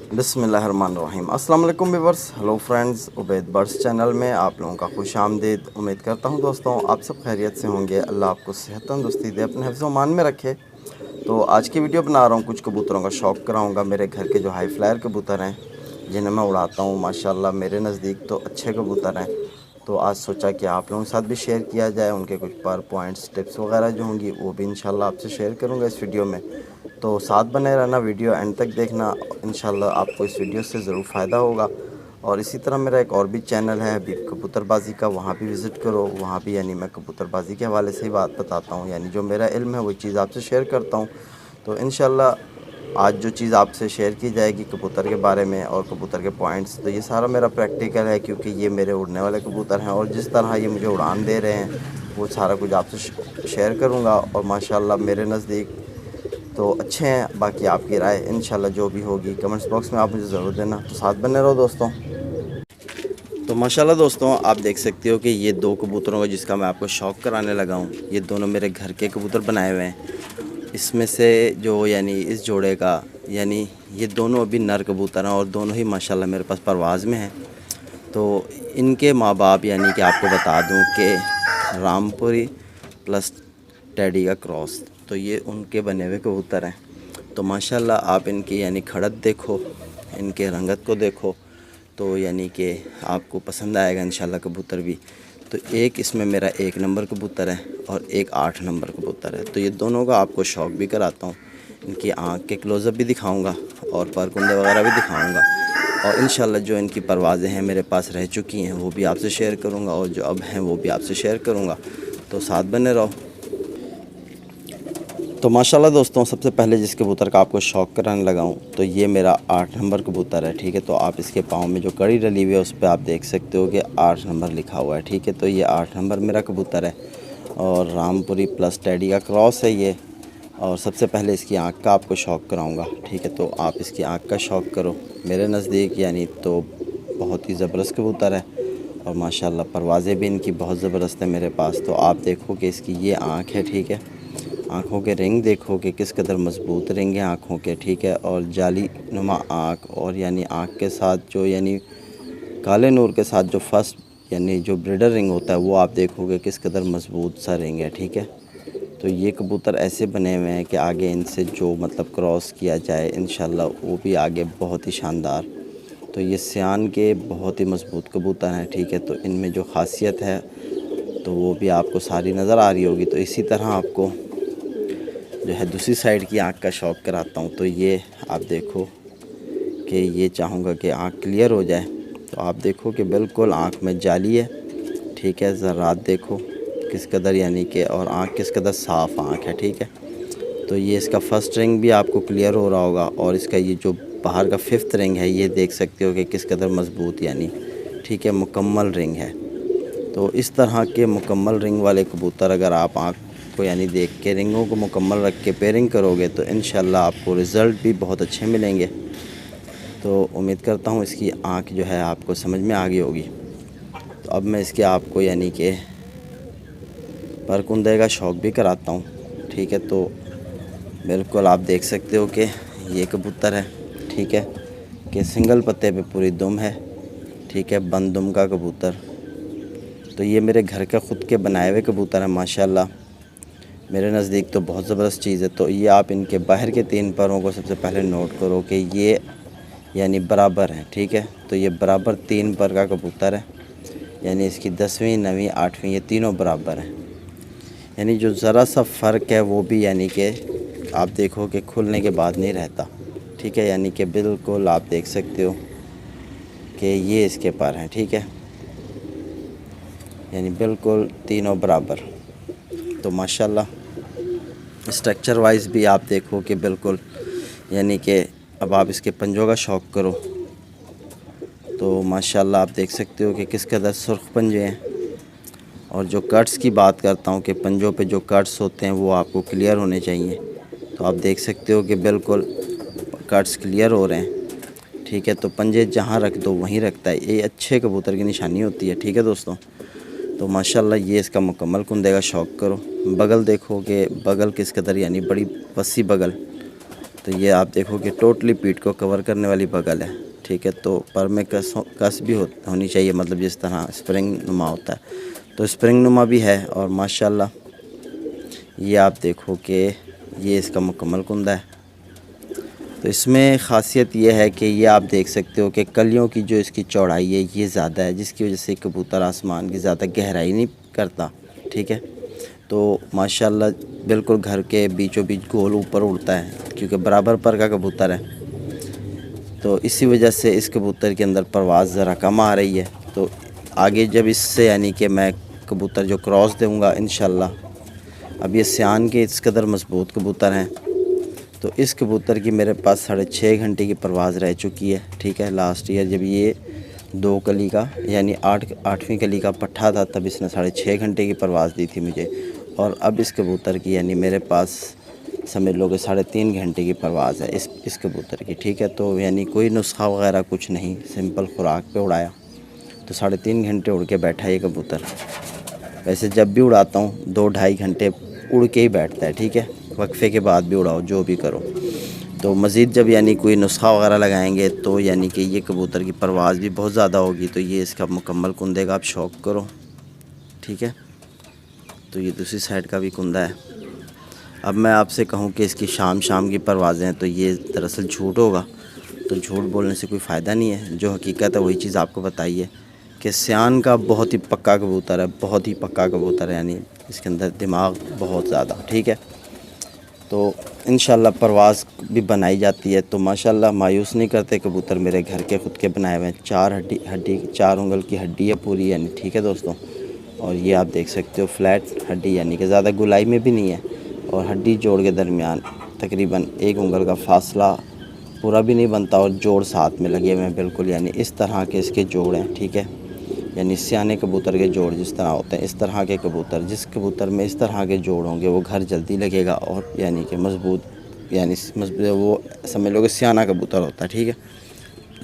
बिस्मिल्लाहिर्रहमानिर्रहीम। अस्सलाम वालेकुम viewers, hello friends, Ubaid birds channel में आप लोगों का खुश आमदीद। उम्मीद करता हूँ दोस्तों आप सब खैरियत से होंगे। अल्लाह आपको सेहत तंदुरुस्ती दे, अपने हिफ्ज़ व मान में रखे। तो आज की वीडियो बना रहा हूँ, कुछ कबूतरों का शौक़ कराऊँगा। मेरे घर के जो हाई फ्लायर कबूतर हैं जिन्हें मैं उड़ाता हूँ, माशाल्लाह मेरे नज़दीक तो अच्छे कबूतर हैं। तो आज सोचा कि आप लोगों के साथ भी शेयर किया जाए। उनके कुछ पर पॉइंट्स, टिप्स वगैरह जो होंगी वो भी इंशाल्लाह आपसे शेयर करूँगा इस वीडियो में। तो साथ बने रहना, वीडियो एंड तक देखना। इंशाल्लाह आपको इस वीडियो से ज़रूर फ़ायदा होगा। और इसी तरह मेरा एक और भी चैनल है हबीब कबूतरबाजी का, वहाँ भी विज़िट करो। वहाँ भी यानी मैं कबूतरबाजी के हवाले से ही बात बताता हूँ, यानी जो मेरा इल्म है वही चीज़ आपसे शेयर करता हूँ। तो इंशाल्लाह आज जो चीज़ आपसे शेयर की जाएगी कबूतर के बारे में और कबूतर के पॉइंट्स, तो ये सारा मेरा प्रैक्टिकल है, क्योंकि ये मेरे उड़ने वाले कबूतर हैं और जिस तरह ये मुझे उड़ान दे रहे हैं वो सारा कुछ आपसे शेयर करूँगा। और माशाल्लाह मेरे नज़दीक तो अच्छे हैं। बाकी आपकी राय इंशाल्लाह जो भी होगी कमेंट्स बॉक्स में आप मुझे ज़रूर देना। तो साथ बने रहो दोस्तों। तो माशाल्लाह दोस्तों आप देख सकते हो कि ये दो कबूतरों का जिसका मैं आपको शौक़ कराने लगा हूँ, ये दोनों मेरे घर के कबूतर बनाए हुए हैं। इसमें से जो यानी इस जोड़े का यानी ये दोनों अभी नर कबूतर हैं और दोनों ही माशाल्लाह मेरे पास परवाज़ में हैं। तो इनके माँ बाप यानी कि आपको बता दूं कि रामपुरी प्लस टेडी का क्रॉस, तो ये उनके बने हुए कबूतर हैं। तो माशाल्लाह आप इनकी यानी खड़त देखो, इनके रंगत को देखो, तो यानी कि आपको पसंद आएगा इंशाल्लाह कबूतर भी। तो एक इसमें मेरा 1 नंबर कबूतर है और एक 8 नंबर कबूतर है। तो ये दोनों का आपको शौक़ भी कराता हूँ, इनकी आँख के क्लोज़अप भी दिखाऊँगा और परकुंडे वगैरह भी दिखाऊँगा। और इंशाल्लाह जो इनकी परवाज़ें हैं मेरे पास रह चुकी हैं वो भी आपसे शेयर करूँगा और जो अब हैं वो भी आपसे शेयर करूँगा। तो साथ बने रहो। तो माशाल्लाह दोस्तों सबसे पहले जिस कबूतर का आपको शौक़ कराने लगा हूँ, तो ये मेरा 8 नंबर कबूतर है। ठीक है, तो आप इसके पाँव में जो कड़ी डली हुई है उस पे आप देख सकते हो कि 8 नंबर लिखा हुआ है। ठीक है, तो ये 8 नंबर मेरा कबूतर है और रामपुरी प्लस टेडी का क्रॉस है ये। और सबसे पहले इसकी आँख का आपको शौक़ कराऊँगा। ठीक है, तो आप इसकी आँख का शौक़ करो। मेरे नज़दीक यानी तो बहुत ही ज़बरदस्त कबूतर है और माशाल्लाह परवाज़ें भी इनकी बहुत ज़बरदस्त है मेरे पास। तो आप देखो कि इसकी ये आँख है। ठीक है, आँखों के रिंग देखो कि किस कदर मज़बूत रिंग है आँखों के। ठीक है, और जाली नुमा आँख और यानी आँख के साथ जो यानी काले नूर के साथ जो फर्स्ट यानी जो ब्रीडर रिंग होता है वो आप देखोगे किस कदर मज़बूत सा रिंग है। ठीक है, तो ये कबूतर ऐसे बने हुए हैं कि आगे इनसे जो मतलब क्रॉस किया जाए इंशाल्लाह वो भी आगे बहुत ही शानदार। तो ये सियान के बहुत ही मज़बूत कबूतर हैं। ठीक है, तो इनमें जो ख़ासियत है तो वो भी आपको सारी नज़र आ रही होगी। तो इसी तरह आपको जो है दूसरी साइड की आँख का शौक़ कराता हूँ। तो ये आप देखो कि ये चाहूँगा कि आँख क्लियर हो जाए। तो आप देखो कि बिल्कुल आँख में जाली है। ठीक है, ज़रात देखो किस कदर यानी कि और आँख किस कदर साफ़ आँख है। ठीक है, तो ये इसका फ़र्स्ट रिंग भी आपको क्लियर हो रहा होगा और इसका ये जो बाहर का 5th रिंग है ये देख सकते हो कि किस कदर मज़बूत यानी ठीक है मुकम्मल रिंग है। तो इस तरह के मुकम्मल रिंग वाले कबूतर अगर आप आँख को यानी देख के रिंगों को मुकम्मल रख के पेयरिंग करोगे तो इंशाल्लाह आपको रिज़ल्ट भी बहुत अच्छे मिलेंगे। तो उम्मीद करता हूँ इसकी आँख जो है आपको समझ में आ गई होगी। तो अब मैं इसके आपको यानी कि परकुंदे का शौक़ भी कराता हूँ। ठीक है, तो बिल्कुल आप देख सकते हो कि ये कबूतर है। ठीक है, कि सिंगल पत्ते पे पूरी दुम है। ठीक है, बंद दुम का कबूतर। तो ये मेरे घर का ख़ुद के बनाए हुए कबूतर हैं माशाल्लाह, मेरे नज़दीक तो बहुत ज़बरदस्त चीज़ है। तो ये आप इनके बाहर के 3 पैरों को सबसे पहले नोट करो कि ये यानी बराबर है। ठीक है, तो ये बराबर 3 पर का कबूतर है, यानी इसकी 10वीं 9वीं 8वीं ये तीनों बराबर हैं। यानी जो ज़रा सा फ़र्क है वो भी यानी कि आप देखो कि खुलने के बाद नहीं रहता। ठीक है, यानी कि बिल्कुल आप देख सकते हो कि ये इसके पर हैं। ठीक है, यानी बिल्कुल तीनों बराबर। तो माशाल्लाह स्ट्रक्चर वाइज भी आप देखो कि बिल्कुल यानी कि अब आप इसके पंजों का शौक़ करो तो माशाल्लाह आप देख सकते हो कि किस कदर सुर्ख पंजे हैं। और जो कट्स की बात करता हूँ कि पंजों पे जो कट्स होते हैं वो आपको क्लियर होने चाहिए। तो आप देख सकते हो कि बिल्कुल कट्स क्लियर हो रहे हैं। ठीक है, तो पंजे जहाँ रख दो वहीं रखता है, ये अच्छे कबूतर की निशानी होती है। ठीक है दोस्तों, तो माशाल्लाह ये इसका मुकम्मल कुंदे का शौक़ करो। बगल देखो कि बगल किस कदर यानी बड़ी वसी बगल। तो ये आप देखो कि टोटली पीठ को कवर करने वाली बगल है, ठीक है। तो पर में कस भी होनी चाहिए, मतलब जिस तरह स्प्रिंग नुमा होता है, तो स्प्रिंग नुमा भी है। और माशाल्लाह ये आप देखो कि ये इसका मुकम्मल कुंदा है। तो इसमें ख़ासियत ये है कि ये आप देख सकते हो कि कलियों की जो इसकी चौड़ाई है ये ज़्यादा है, जिसकी वजह से कबूतर आसमान की ज़्यादा गहराई नहीं करता, ठीक है। तो माशाल्लाह बिल्कुल घर के बीचों बीच गोल ऊपर उड़ता है, क्योंकि बराबर पर का कबूतर है। तो इसी वजह से इस कबूतर के अंदर परवाज़ ज़रा कम आ रही है। तो आगे जब इससे यानी कि मैं कबूतर जो क्रॉस दूँगा इंशाल्लाह, अब ये सियान के इस कदर मज़बूत कबूतर हैं। तो इस कबूतर की मेरे पास 6.5 घंटे की परवाज़ रह चुकी है, ठीक है। लास्ट ईयर जब ये 2 कली का यानी 8वीं कली का पट्ठा था, तब इसने 6.5 घंटे की परवाज़ दी थी मुझे। और अब इस कबूतर की यानी मेरे पास समझ लो कि 3.5 घंटे की परवाज़ है इस कबूतर की, ठीक है। तो यानी कोई नुस्खा वगैरह कुछ नहीं, सिंपल खुराक पे उड़ाया तो 3.5 घंटे उड़ के बैठा ये कबूतर। वैसे जब भी उड़ाता हूँ 2-2.5 घंटे उड़ के ही बैठता है, ठीक है। वक्फे के बाद भी उड़ाओ, जो भी करो। तो मज़ीद जब यानी कोई नुस्खा वगैरह लगाएंगे तो यानी कि ये कबूतर की परवाज़ भी बहुत ज़्यादा होगी। तो ये इसका मुकम्मल कुंदे का आप शौक़ करो, ठीक है। तो ये दूसरी साइड का भी कुंदा है। अब मैं आपसे कहूँ कि इसकी शाम की परवाज़ें हैं, तो ये दरअसल झूठ होगा। तो झूठ बोलने से कोई फ़ायदा नहीं है, जो हकीकत है वही चीज़ आपको बताइए कि सियान का बहुत ही पक्का कबूतर है, बहुत ही पक्का कबूतर है, यानी इसके अंदर दिमाग बहुत ज़्यादा, ठीक है। तो इंशाल्लाह परवाज़ भी बनाई जाती है। तो माशाल्लाह मायूस नहीं करते कबूतर, मेरे घर के ख़ुद के बनाए हुए हैं। 4 उंगल की हड्डी है पूरी, यानी ठीक है दोस्तों। और ये आप देख सकते हो फ्लैट हड्डी, यानी कि ज़्यादा गुलाई में भी नहीं है। और हड्डी जोड़ के दरमियान तकरीबन 1 उंगल का फासला पूरा भी नहीं बनता, और जोड़ साथ में लगे हुए हैं बिल्कुल, यानी इस तरह के इसके जोड़ हैं, ठीक है। यानी सियाने कबूतर के जोड़ जिस तरह होते हैं, इस तरह के कबूतर, जिस कबूतर में इस तरह के जोड़ होंगे वो घर जल्दी लगेगा और यानी कि मज़बूत, यानी वो समझ लो कि सियाना कबूतर होता है, ठीक है।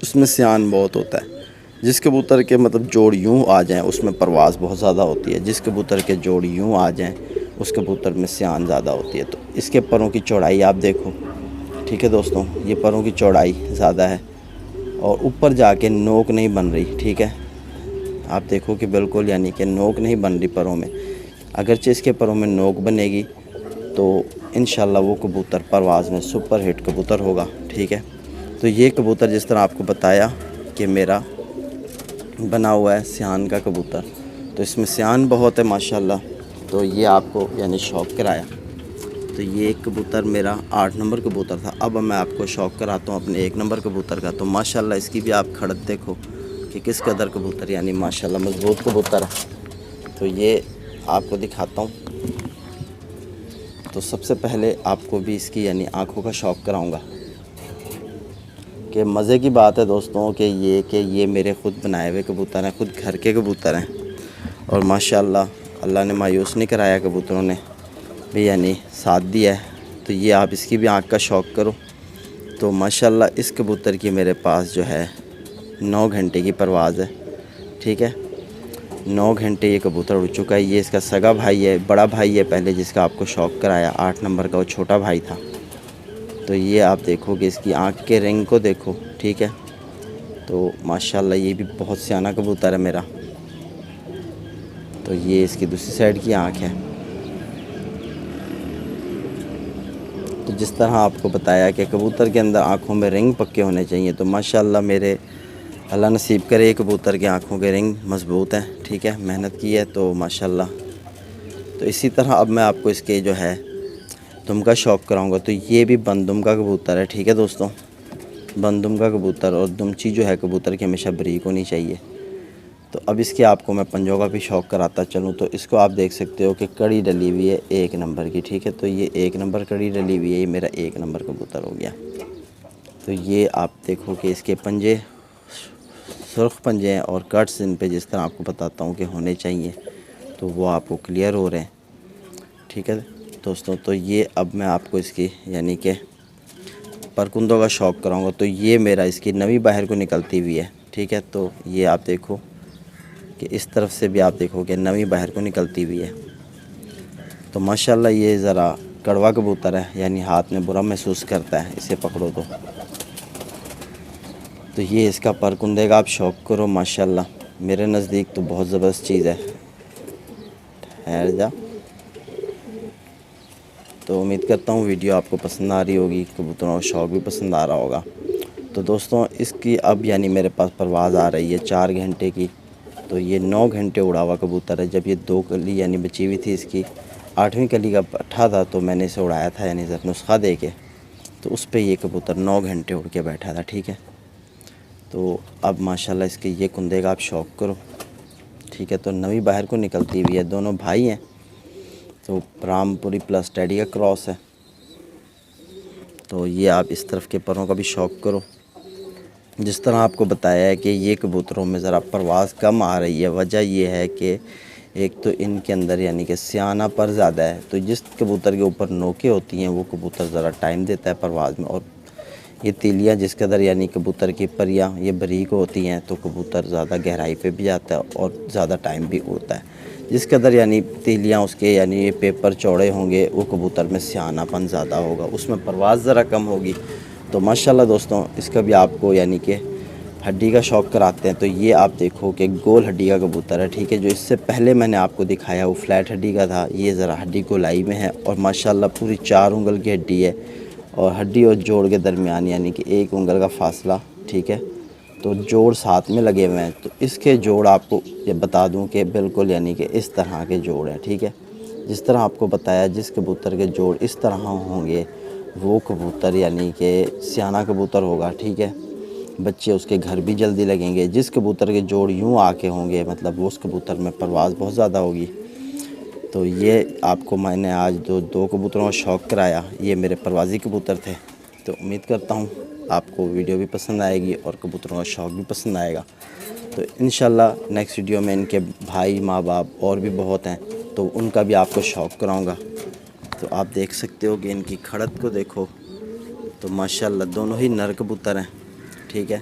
उसमें सियान बहुत होता है। जिस कबूतर के मतलब जोड़ यूँ आ जाएँ उसमें परवाज़ बहुत ज़्यादा होती है, जिस कबूतर के जोड़ यूँ आ जाएँ उस कबूतर में सियान ज़्यादा होती है। तो इसके परों की चौड़ाई आप देखो, ठीक है दोस्तों, ये परों की चौड़ाई ज़्यादा है और ऊपर जाके नोक नहीं बन रही, ठीक है। आप देखो कि बिल्कुल यानी कि नोक नहीं बन रही परों में। अगरचे इसके परों में नोक बनेगी तो इंशाल्लाह वो कबूतर परवाज़ में सुपर हिट कबूतर होगा, ठीक है। तो ये कबूतर जिस तरह आपको बताया कि मेरा बना हुआ है सियान का कबूतर, तो इसमें सियान बहुत है माशाल्लाह। तो ये आपको यानी शौक़ कराया। तो ये एक कबूतर मेरा 8 नंबर कबूतर था। अब मैं आपको शौक़ कराता हूँ अपने 1 नंबर कबूतर का। तो माशाल्लाह इसकी भी आप खड़त देखो कि किस कदर कबूतर, यानी माशाल्लाह मज़बूत कबूतर है। तो ये आपको दिखाता हूँ। तो सबसे पहले आपको भी इसकी यानी आँखों का शौक़ कराऊँगा। कि मज़े की बात है दोस्तों कि ये मेरे ख़ुद बनाए हुए कबूतर हैं, ख़ुद घर के कबूतर हैं। और माशाल्लाह अल्लाह ने मायूस नहीं कराया, कबूतरों ने भी यानी साथ दिया है। तो ये आप इसकी भी आँख का शौक़ करो। तो माशाल्लाह इस कबूतर की मेरे पास जो है 9 घंटे की परवाज़ है, ठीक है। 9 घंटे ये कबूतर उड़ चुका है। ये इसका सगा भाई है, बड़ा भाई है पहले, जिसका आपको शौक़ कराया 8 नंबर का, वो छोटा भाई था। तो ये आप देखोगे इसकी आँख के रिंग को देखो, ठीक है। तो माशाल्लाह ये भी बहुत सियाना कबूतर है मेरा। तो ये इसकी दूसरी साइड की आँख है। तो जिस तरह आपको बताया कि कबूतर के अंदर आँखों में रिंग पक्के होने चाहिए, तो माशाल्लाह मेरे अल्लाह नसीब करे कबूतर के आँखों के रिंग मज़बूत हैं, ठीक है, मेहनत की है तो माशाल्लाह। तो इसी तरह अब मैं आपको इसके जो है दुम का शौक़ कराऊंगा। तो ये भी बंदुम का कबूतर है, ठीक है दोस्तों, बंदुम का कबूतर। और दुमची जो है कबूतर की हमेशा बरीक होनी चाहिए। तो अब इसके आपको मैं पंजों का भी शौक़ कराता चलूँ। तो इसको आप देख सकते हो कि कड़ी डली हुई है 1 नंबर की, ठीक है। तो ये 1 नंबर कड़ी डली हुई है, ये मेरा 1 नंबर कबूतर हो गया। तो ये आप देखो कि इसके पंजे सुर्ख पंजे हैं और कट्स इन पे जिस तरह आपको बताता हूँ कि होने चाहिए, तो वो आपको क्लियर हो रहे हैं, ठीक है दोस्तों। तो ये अब मैं आपको इसकी यानी कि परकुंदों का शौक़ कराऊंगा। तो ये मेरा इसकी नवी बाहर को निकलती हुई है, ठीक है। तो ये आप देखो कि इस तरफ से भी आप देखो कि नवी बाहर को निकलती हुई है। तो माशाल्लाह ये ज़रा कड़वा कबूतर है, यानी हाथ में बुरा महसूस करता है इसे पकड़ो तो ये इसका पर कुंदे का आप शौक करो। माशाल्लाह मेरे नज़दीक तो बहुत ज़बरदस्त चीज़ है। ठहर जा। तो उम्मीद करता हूँ वीडियो आपको पसंद आ रही होगी, कबूतरों का शौक़ भी पसंद आ रहा होगा। तो दोस्तों इसकी अब यानी मेरे पास परवाज़ आ रही है 4 घंटे की। तो ये 9 घंटे उड़ा हुआ कबूतर है। जब ये 2 कली यानी बची हुई थी, इसकी 8वीं कली का पट्ठा था, तो मैंने इसे उड़ाया था यानी जब नुस्खा दे के, तो उस पर ये कबूतर 9 घंटे उड़ के बैठा था। ठीक है, तो अब माशाल्लाह इसके ये कुंदे का आप शौक़ करो। ठीक है, तो नवी बाहर को निकलती हुई है, दोनों भाई हैं। तो रामपुरी प्लस टैडी का क्रॉस है। तो ये आप इस तरफ के परों का भी शौक़ करो। जिस तरह आपको बताया है कि ये कबूतरों में ज़रा परवाज़ कम आ रही है, वजह ये है कि एक तो इनके अंदर यानी कि सियाना पर ज़्यादा है। तो जिस कबूतर के ऊपर नोकें होती हैं वो कबूतर ज़रा टाइम देता है परवाज़ में, और ये तीलियाँ जिस कदर यानी कबूतर की परियाँ ये बारीक होती हैं, तो कबूतर ज़्यादा गहराई पे भी जाता है और ज़्यादा टाइम भी उड़ता है। जिस कदर यानी तीलियाँ उसके यानी ये पेपर चौड़े होंगे, वो कबूतर में सियानापन ज़्यादा होगा, उसमें परवाज़ ज़रा कम होगी। तो माशाल्लाह दोस्तों इसका भी आपको यानी कि हड्डी का शौक़ कराते हैं। तो ये आप देखो कि गोल हड्डी का कबूतर है। ठीक है, जो इससे पहले मैंने आपको दिखाया वो फ्लैट हड्डी का था, ये ज़रा हड्डी गोलाई में है और माशाल्लाह पूरी 4 उंगल की हड्डी है, और हड्डी और जोड़ के दरमियान यानी कि 1 उंगल का फासला। ठीक है, तो जोड़ साथ में लगे हुए हैं। तो इसके जोड़ आपको ये बता दूं कि बिल्कुल यानी कि इस तरह के जोड़ हैं। ठीक है, जिस तरह आपको बताया, जिस कबूतर के जोड़ इस तरह होंगे वो कबूतर यानी कि सियाना कबूतर होगा। ठीक है, बच्चे उसके घर भी जल्दी लगेंगे। जिस कबूतर के जोड़ यूँ आके होंगे मतलब वो उस कबूतर में परवाज़ बहुत ज़्यादा होगी। तो ये आपको मैंने आज जो 2 कबूतरों का शौक़ कराया, ये मेरे परवाज़ी कबूतर थे। तो उम्मीद करता हूँ आपको वीडियो भी पसंद आएगी और कबूतरों का शौक़ भी पसंद आएगा। तो इंशाल्लाह नेक्स्ट वीडियो में इनके भाई माँ बाप और भी बहुत हैं, तो उनका भी आपको शौक़ कराऊँगा। तो आप देख सकते हो कि इनकी खड़त को देखो, तो माशाल्लाह दोनों ही नर कबूतर हैं। ठीक है,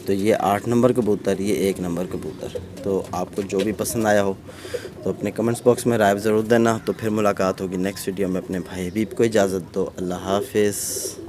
तो ये 8 नंबर कबूतर, ये 1 नंबर कबूतर। तो आपको जो भी पसंद आया हो तो अपने कमेंट्स बॉक्स में राय ज़रूर देना। तो फिर मुलाकात होगी नेक्स्ट वीडियो में। अपने भाई हबीब को इजाज़त दो। अल्लाह हाफ़िज़।